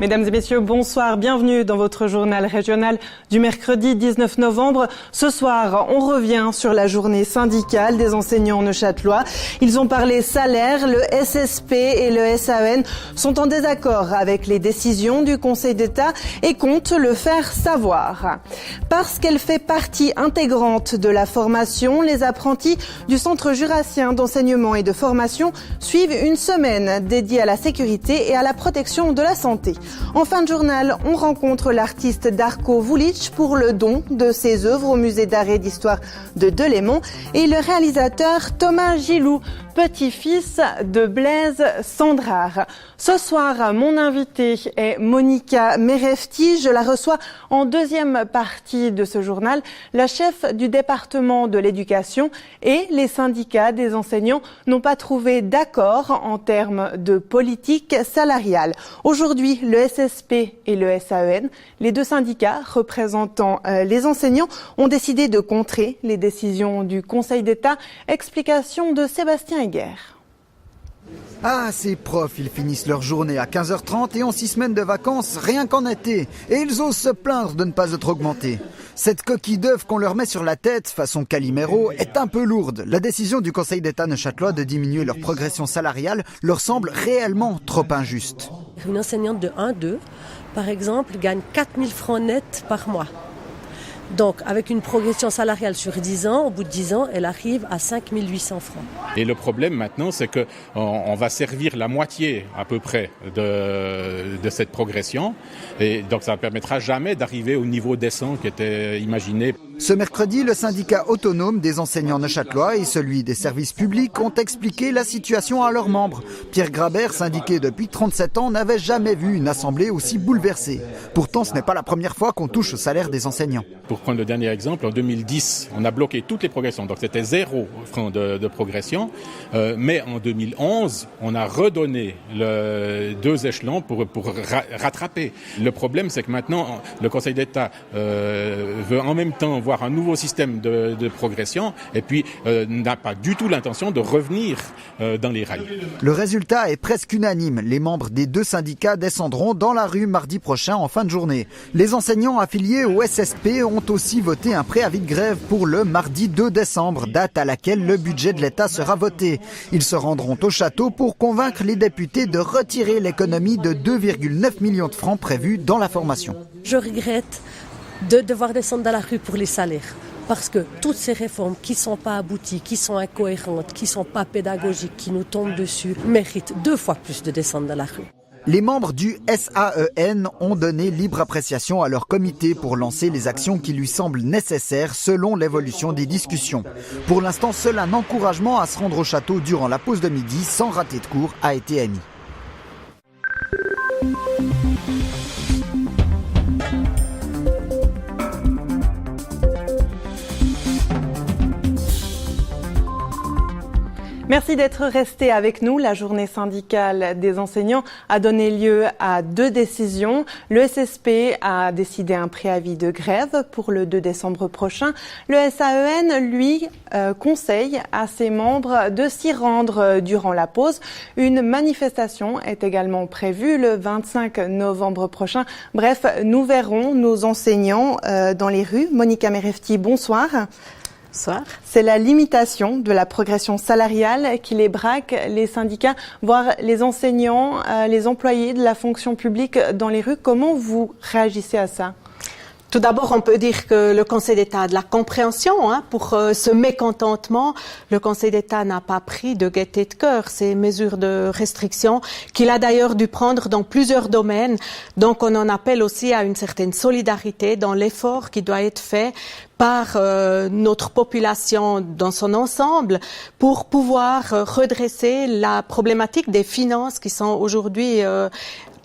Mesdames et messieurs, bonsoir, bienvenue dans votre journal régional du mercredi 19 novembre. Ce soir, on revient sur la journée syndicale des enseignants neuchâtelois. Ils ont parlé salaire, le SSP et le SAEN sont en désaccord avec les décisions du Conseil d'État et comptent le faire savoir. Parce qu'elle fait partie intégrante de la formation, les apprentis du Centre jurassien d'enseignement et de formation suivent une semaine dédiée à la sécurité et à la protection de la santé. En fin de journal, on rencontre l'artiste Darko Vulic pour le don de ses œuvres au musée d'art et d'histoire de Delémont et le réalisateur Thomas Gilou, petit-fils de Blaise Sandrard. Ce soir, mon invitée est Monica Merefti. Je la reçois en deuxième partie de ce journal. La chef du département de l'éducation et les syndicats des enseignants n'ont pas trouvé d'accord en termes de politique salariale. Aujourd'hui, le SSP et le SAEN, les deux syndicats représentant les enseignants, ont décidé de contrer les décisions du Conseil d'État. Explication de Sébastien Heger. Ah, ces profs, ils finissent leur journée à 15h30 et ont 6 semaines de vacances rien qu'en été. Et ils osent se plaindre de ne pas être augmentés. Cette coquille d'œuf qu'on leur met sur la tête, façon Calimero, est un peu lourde. La décision du Conseil d'État neuchâtelois de diminuer leur progression salariale leur semble réellement trop injuste. Une enseignante de 1-2, par exemple, gagne 4 000 francs nets par mois. Donc, avec une progression salariale sur 10 ans, au bout de 10 ans, elle arrive à 5 800 francs. Et le problème maintenant, c'est qu'on va servir la moitié à peu près de cette progression. Et donc, ça ne permettra jamais d'arriver au niveau décent qui était imaginé. Ce mercredi, le syndicat autonome des enseignants neuchâtelois et celui des services publics ont expliqué la situation à leurs membres. Pierre Grabert, syndiqué depuis 37 ans, n'avait jamais vu une assemblée aussi bouleversée. Pourtant, ce n'est pas la première fois qu'on touche au salaire des enseignants. Pour prendre le dernier exemple, en 2010, on a bloqué toutes les progressions. Donc c'était 0 francs de progression. Mais en 2011, on a redonné 2 échelons pour rattraper. Le problème, c'est que maintenant, le Conseil d'État veut en même temps voir un nouveau système de progression et puis n'a pas du tout l'intention de revenir dans les rails. Le résultat est presque unanime. Les membres des deux syndicats descendront dans la rue mardi prochain en fin de journée. Les enseignants affiliés au SSP ont aussi voté un préavis de grève pour le mardi 2 décembre, date à laquelle le budget de l'État sera voté. Ils se rendront au château pour convaincre les députés de retirer l'économie de 2,9 millions de francs prévue dans la formation. Je regrette de devoir descendre dans la rue pour les salaires. Parce que toutes ces réformes qui ne sont pas abouties, qui sont incohérentes, qui ne sont pas pédagogiques, qui nous tombent dessus, méritent 2 fois plus de descendre dans la rue. Les membres du SAEN ont donné libre appréciation à leur comité pour lancer les actions qui lui semblent nécessaires selon l'évolution des discussions. Pour l'instant, seul un encouragement à se rendre au château durant la pause de midi sans rater de cours a été émis. Merci d'être resté avec nous. La journée syndicale des enseignants a donné lieu à 2 décisions. Le SSP a décidé un préavis de grève pour le 2 décembre prochain. Le SAEN, lui, conseille à ses membres de s'y rendre durant la pause. Une manifestation est également prévue le 25 novembre prochain. Bref, nous verrons nos enseignants dans les rues. Monica Merefti, bonsoir. Bonsoir. C'est la limitation de la progression salariale qui les braque, les syndicats, voire les enseignants, les employés de la fonction publique dans les rues. Comment vous réagissez à ça ? Tout d'abord, on peut dire que le Conseil d'État a de la compréhension pour ce mécontentement. Le Conseil d'État n'a pas pris de gaieté de cœur ces mesures de restriction qu'il a d'ailleurs dû prendre dans plusieurs domaines. Donc, on en appelle aussi à une certaine solidarité dans l'effort qui doit être fait par notre population dans son ensemble pour pouvoir redresser la problématique des finances qui sont aujourd'hui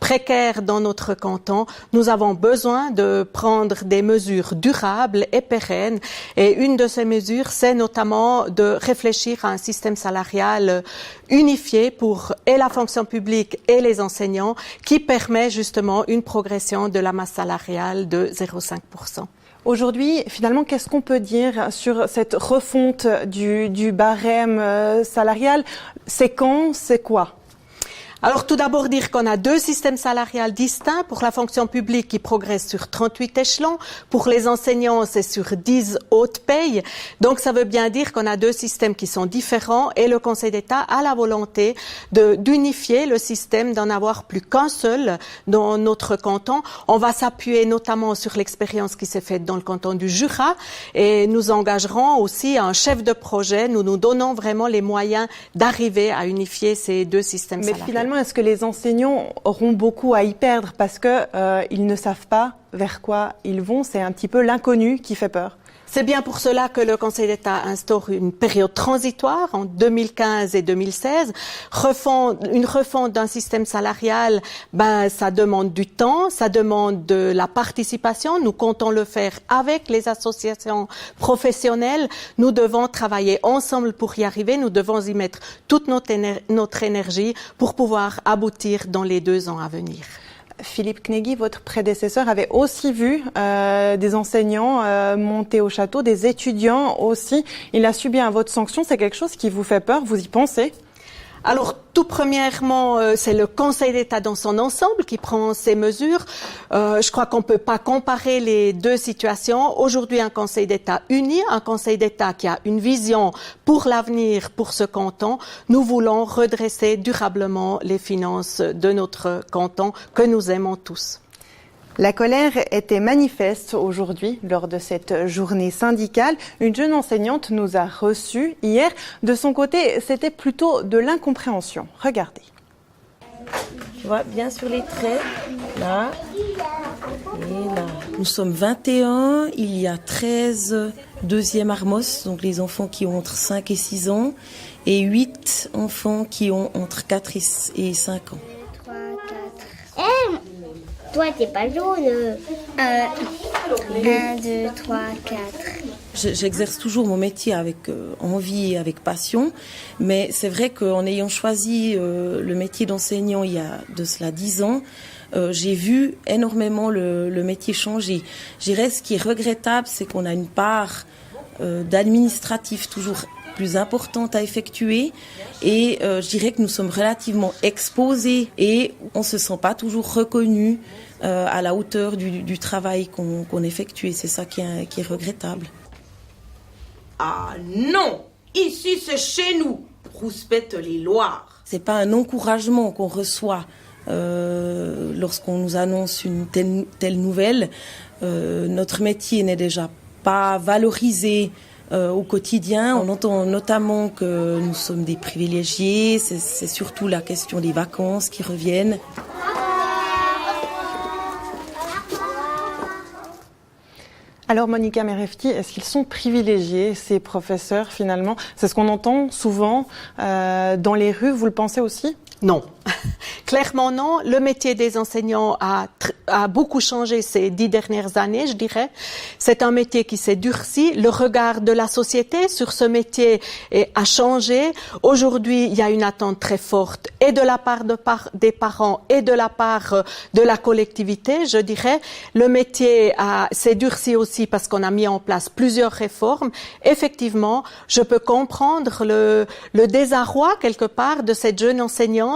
précaires dans notre canton. Nous avons besoin de prendre des mesures durables et pérennes. Et une de ces mesures, c'est notamment de réfléchir à un système salarial unifié pour et la fonction publique et les enseignants qui permet justement une progression de la masse salariale de 0,5%. Aujourd'hui, finalement, qu'est-ce qu'on peut dire sur cette refonte du barème salarial? C'est quand? C'est quoi? Alors tout d'abord dire qu'on a deux systèmes salariales distincts. Pour la fonction publique qui progresse sur 38 échelons, pour les enseignants c'est sur 10 hautes payes. Donc ça veut bien dire qu'on a deux systèmes qui sont différents et le Conseil d'État a la volonté d'unifier le système, d'en avoir plus qu'un seul dans notre canton. On va s'appuyer notamment sur l'expérience qui s'est faite dans le canton du Jura et nous engagerons aussi un chef de projet. Nous nous donnons vraiment les moyens d'arriver à unifier ces deux systèmes salariaux. Finalement, est-ce que les enseignants auront beaucoup à y perdre parce que ils ne savent pas vers quoi ils vont? C'est un petit peu l'inconnu qui fait peur. C'est bien pour cela que le Conseil d'État instaure une période transitoire en 2015 et 2016. Une refonte d'un système salarial, ça demande du temps, ça demande de la participation. Nous comptons le faire avec les associations professionnelles. Nous devons travailler ensemble pour y arriver. Nous devons y mettre toute notre énergie pour pouvoir aboutir dans les 2 ans à venir. Philippe Knegui, votre prédécesseur, avait aussi vu des enseignants monter au château, des étudiants aussi. Il a subi un vote sanction. C'est quelque chose qui vous fait peur? Vous y pensez? Alors, tout premièrement, c'est le Conseil d'État dans son ensemble qui prend ces mesures. Je crois qu'on ne peut pas comparer les deux situations. Aujourd'hui, un Conseil d'État uni, un Conseil d'État qui a une vision pour l'avenir, pour ce canton. Nous voulons redresser durablement les finances de notre canton que nous aimons tous. La colère était manifeste aujourd'hui lors de cette journée syndicale. Une jeune enseignante nous a reçus hier. De son côté, c'était plutôt de l'incompréhension. Regardez. Tu vois, bien sur les traits, là et là. Nous sommes 21, il y a 13 deuxième Armos, donc les enfants qui ont entre 5 et 6 ans, et 8 enfants qui ont entre 4 et 5 ans. 3, 4... Toi, t'es pas jaune. 1, 2, 3, 4. J'exerce toujours mon métier avec envie et avec passion, mais c'est vrai qu'en ayant choisi le métier d'enseignant il y a de cela 10 ans, j'ai vu énormément le métier changer. Je dirais ce qui est regrettable, c'est qu'on a une part d'administratif toujours plus importante à effectuer et je dirais que nous sommes relativement exposés et on ne se sent pas toujours reconnu à la hauteur du travail qu'on effectue et c'est ça qui est regrettable. Ah non, ici c'est chez nous, rouspète les Loirs. C'est pas un encouragement qu'on reçoit lorsqu'on nous annonce une telle nouvelle. Notre métier n'est déjà pas valorisé au quotidien. On entend notamment que nous sommes des privilégiés, c'est surtout la question des vacances qui reviennent. Alors Monica Merefti, est-ce qu'ils sont privilégiés, ces professeurs finalement? C'est ce qu'on entend souvent dans les rues, vous le pensez aussi? Non. Clairement non. Le métier des enseignants a beaucoup changé ces 10 dernières années, je dirais. C'est un métier qui s'est durci. Le regard de la société sur ce métier a changé. Aujourd'hui, il y a une attente très forte et de la part des parents et de la part de la collectivité, je dirais. Le métier s'est durci aussi parce qu'on a mis en place plusieurs réformes. Effectivement, je peux comprendre le désarroi quelque part de cette jeune enseignante,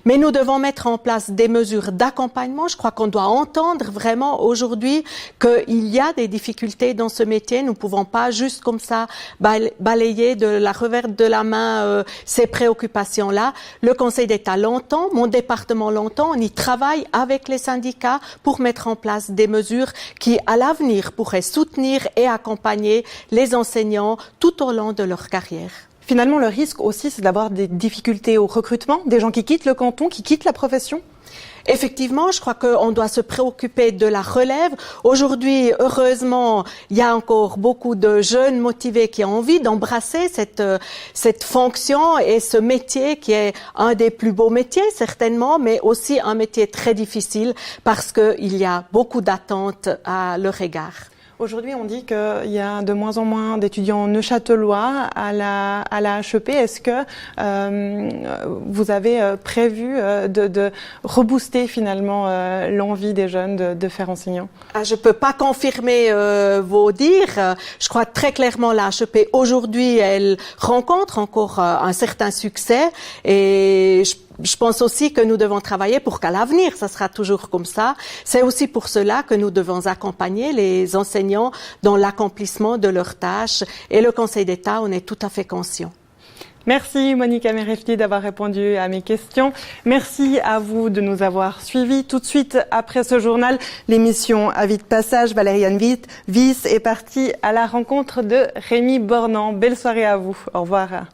mais nous devons mettre en place des mesures d'accompagnement. Je crois qu'on doit entendre vraiment aujourd'hui qu'il y a des difficultés dans ce métier. Nous ne pouvons pas juste comme ça balayer de la revers de la main ces préoccupations-là. Le Conseil d'État l'entend, mon département l'entend, on y travaille avec les syndicats pour mettre en place des mesures qui, à l'avenir, pourraient soutenir et accompagner les enseignants tout au long de leur carrière. Finalement, le risque aussi, c'est d'avoir des difficultés au recrutement, des gens qui quittent le canton, qui quittent la profession? Effectivement, je crois qu'on doit se préoccuper de la relève. Aujourd'hui, heureusement, il y a encore beaucoup de jeunes motivés qui ont envie d'embrasser cette fonction et ce métier qui est un des plus beaux métiers, certainement, mais aussi un métier très difficile parce qu'il y a beaucoup d'attentes à leur égard. Aujourd'hui, on dit qu'il y a de moins en moins d'étudiants neuchâtelois à la HEP. Est-ce que vous avez prévu de rebooster finalement l'envie des jeunes de faire enseignant? Je peux pas confirmer vos dires. Je crois très clairement la HEP aujourd'hui, elle rencontre encore un certain succès et je pense aussi que nous devons travailler pour qu'à l'avenir, ça sera toujours comme ça. C'est aussi pour cela que nous devons accompagner les enseignants dans l'accomplissement de leurs tâches. Et le Conseil d'État en est tout à fait conscient. Merci Monica Merefti d'avoir répondu à mes questions. Merci à vous de nous avoir suivis. Tout de suite après ce journal, l'émission Avis de passage, Valériane Wyss est partie à la rencontre de Rémi Bornand. Belle soirée à vous. Au revoir.